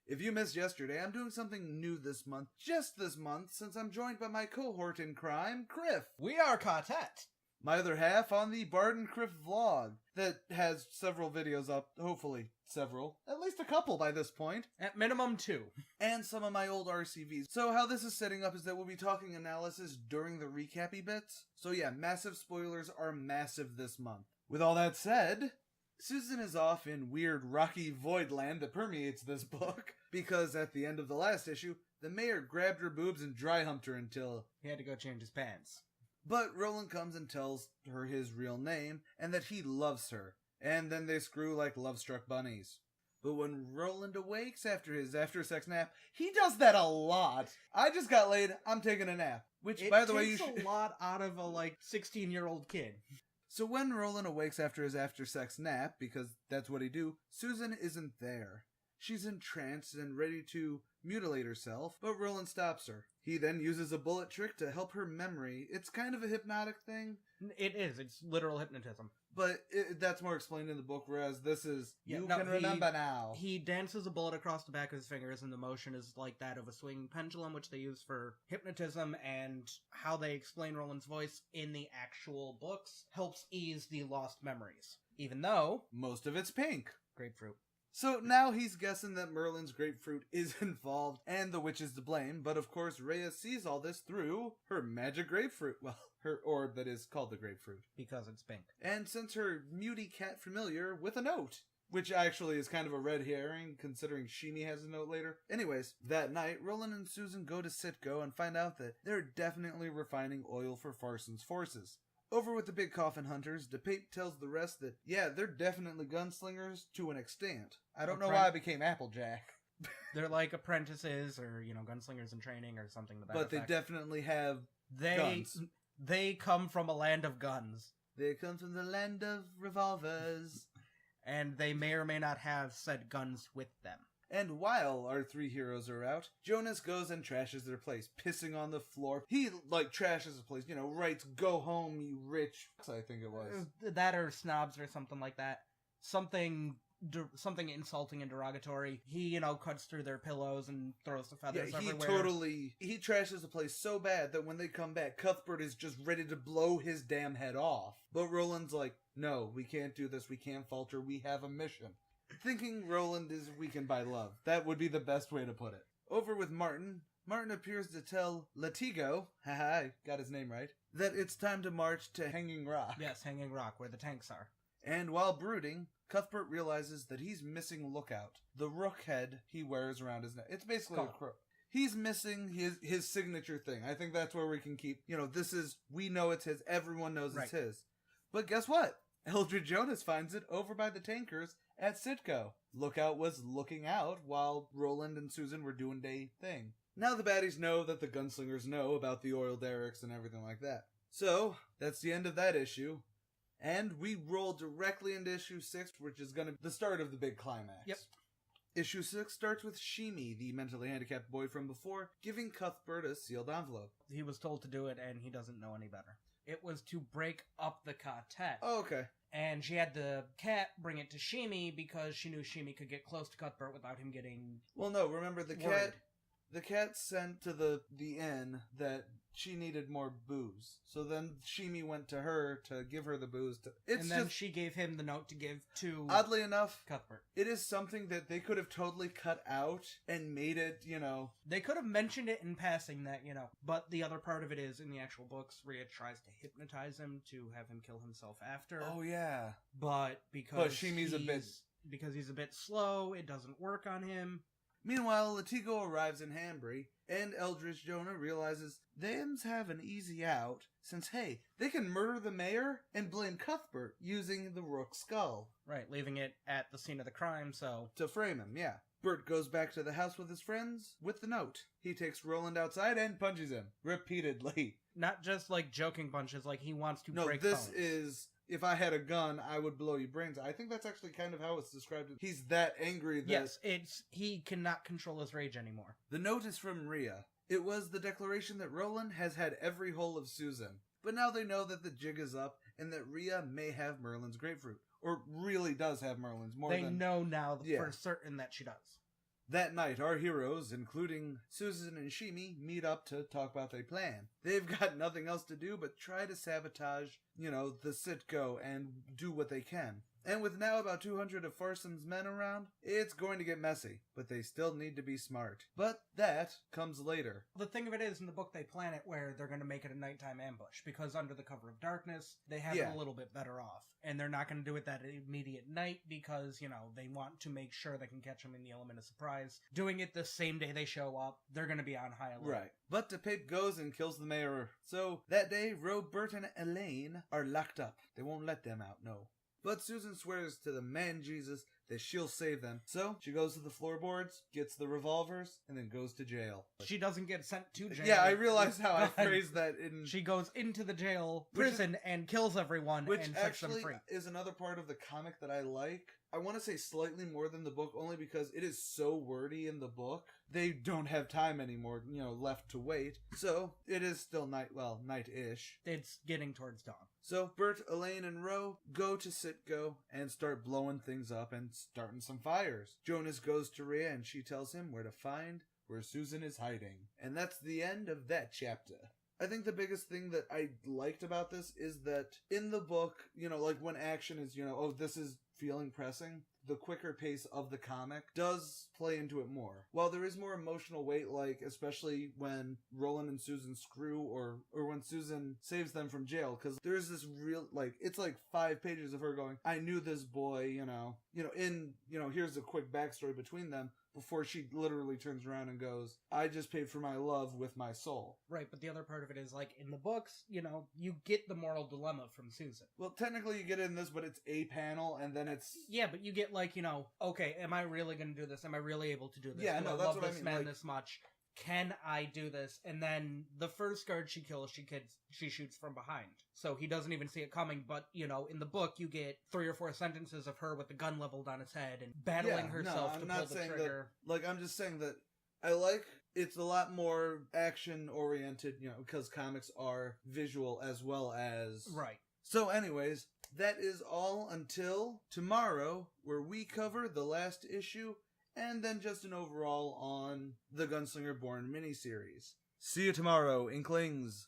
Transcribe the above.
If you missed yesterday, I'm doing something new this month, just this month, since I'm joined by my cohort in crime, Krif. We are Quartet. My other half on the Bard and Krif vlog that has several videos up, hopefully several, at least a couple by this point. At minimum 2. And some of my old RCVs. So how this is setting up is that we'll be talking analysis during the recappy bits. So yeah, massive spoilers are massive this month. With all that said, Susan is off in weird rocky void land that permeates this book, because at the end of the last issue, the mayor grabbed her boobs and dry humped her until He had to go change his pants. But Roland comes and tells her his real name, and that he loves her. And then they screw like love-struck bunnies. But when Roland awakes after his after-sex nap, he does that a lot. I just got laid, I'm taking a nap. Which, by the way, you should... It takes a lot out of a, 16-year-old kid. So when Roland awakes after his after-sex nap, because that's what he do, Susan isn't there. She's entranced and ready to mutilate herself, but Roland stops her. He then uses a bullet trick to help her memory. It's kind of a hypnotic thing. It is. It's literal hypnotism. But that's more explained in the book, whereas this is, remember now. He dances a bullet across the back of his fingers, and the motion is like that of a swinging pendulum, which they use for hypnotism, and how they explain Roland's voice in the actual books helps ease the lost memories. Even though... most of it's pink. Grapefruit. So now he's guessing that Merlin's grapefruit is involved and the witch is to blame, but of course Rhea sees all this through her magic grapefruit. Well, her orb that is called the grapefruit. Because it's pink. And sends her muty cat familiar with a note. Which actually is kind of a red herring, considering Shimi has a note later. Anyways, that night, Roland and Susan go to Citgo and find out that they're definitely refining oil for Farson's forces. Over with the big coffin hunters, DePape tells the rest that, yeah, they're definitely gunslingers to an extent. I don't know why I became Applejack. They're like apprentices or, gunslingers in training or something to that But effect. they definitely have guns. They come from a land of guns. They come from the land of revolvers. And they may or may not have said guns with them. And while our three heroes are out, Jonas goes and trashes their place, pissing on the floor. He, trashes the place, writes, "Go home, you rich," I think it was. That or snobs or something like that. Something insulting and derogatory. He, cuts through their pillows and throws the feathers everywhere. He trashes the place so bad that when they come back, Cuthbert is just ready to blow his damn head off. But Roland's like, no, we can't do this, we can't falter, we have a mission. Thinking Roland is weakened by love. That would be the best way to put it. Over with Martin. Martin appears to tell Latigo, haha, I got his name right, that it's time to march to Hanging Rock. Yes, Hanging Rock, where the tanks are. And while brooding, Cuthbert realizes that he's missing Lookout, the rook head he wears around his neck. It's basically a crook. He's missing his signature thing. I think that's where we can keep, we know it's his, everyone knows it's his. But guess what? Eldred Jonas finds it over by the tankers at Citgo. Lookout was looking out while Roland and Susan were doing their thing. Now the baddies know that the gunslingers know about the oil derricks and everything like that. So, that's the end of that issue. And we roll directly into issue 6, which is going to be the start of the big climax. Yep. Issue 6 starts with Shimi, the mentally handicapped boy from before, giving Cuthbert a sealed envelope. He was told to do it, and he doesn't know any better. It was to break up the quartet. Oh, okay. And she had the cat bring it to Shimi because she knew Shimi could get close to Cuthbert without him getting Well, no, remember the worried. cat... The cat sent to the inn that she needed more booze. So then Shimi went to her to give her the booze. And then she gave him the note to give to... Oddly enough, Cuthbert. It is something that they could have totally cut out and made it, They could have mentioned it in passing that, But the other part of it is, in the actual books, Rhea tries to hypnotize him to have him kill himself after. Oh, yeah. But because Shimi's because he's a bit slow, it doesn't work on him. Meanwhile, Latigo arrives in Hanbury, and Eldridge Jonah realizes them's have an easy out, since, hey, they can murder the mayor and blame Cuthbert using the rook skull. Right, leaving it at the scene of the crime, so... To frame him, yeah. Bert goes back to the house with his friends with the note. He takes Roland outside and punches him, repeatedly. Not just, joking punches, he wants to break bones. bones. Is... If I had a gun, I would blow your brains out. I think that's actually kind of how it's described. He's that angry that... Yes, he cannot control his rage anymore. The note is from Rhea. It was the declaration that Roland has had every hole of Susan. But now they know that the jig is up and that Rhea may have Merlin's grapefruit. Or really does have Merlin's. They know now for certain that she does. That night, our heroes, including Susan and Shimi, meet up to talk about their plan. They've got nothing else to do but try to sabotage, the Citgo and do what they can. And with now about 200 of Farson's men around, it's going to get messy, but they still need to be smart. But that comes later. The thing of it is, in the book, they plan it where they're going to make it a nighttime ambush, because under the cover of darkness, they have it a little bit better off. And they're not going to do it that immediate night because, they want to make sure they can catch them in the element of surprise. Doing it the same day they show up, they're going to be on high alert. Right. But DePape goes and kills the mayor. So that day, Robert and Elaine are locked up. They won't let them out, no. But Susan swears to the man Jesus that she'll save them. So she goes to the floorboards, gets the revolvers, and then goes to jail. She doesn't get sent to jail. Yeah, I realized how I phrased that in... She goes into the prison and kills everyone and sets them free. Which actually is another part of the comic that I like. I want to say slightly more than the book, only because it is so wordy in the book. They don't have time anymore, left to wait. So it is still night-ish. It's getting towards dawn. So Bert, Elaine, and Ro go to Citgo and start blowing things up and starting some fires. Jonas goes to Rhea and she tells him where to find where Susan is hiding. And that's the end of that chapter. I think the biggest thing that I liked about this is that in the book, when action is, this is feeling pressing, the quicker pace of the comic does play into it more. While there is more emotional weight, especially when Roland and Susan screw or when Susan saves them from jail, because there's this real, it's 5 pages of her going, I knew this boy, here's a quick backstory between them, before she literally turns around and goes, I just paid for my love with my soul. Right, but the other part of it is, in the books, you get the moral dilemma from Susan. Well, technically you get it in this, but it's a panel, and then it's... Yeah, but you get, okay, am I really going to do this? Am I really able to do this? Yeah, do no, I that's love what I this mean. man this much? Can I do this? And then the first guard she kills, she shoots from behind. So he doesn't even see it coming, but, in the book, you get 3 or 4 sentences of her with the gun leveled on his head and battling herself to pull the trigger. I'm just saying that it's a lot more action-oriented, because comics are visual as well as... Right. So anyways, that is all until tomorrow, where we cover the last issue, and then just an overall on the Gunslinger Born miniseries. See you tomorrow, Inklings!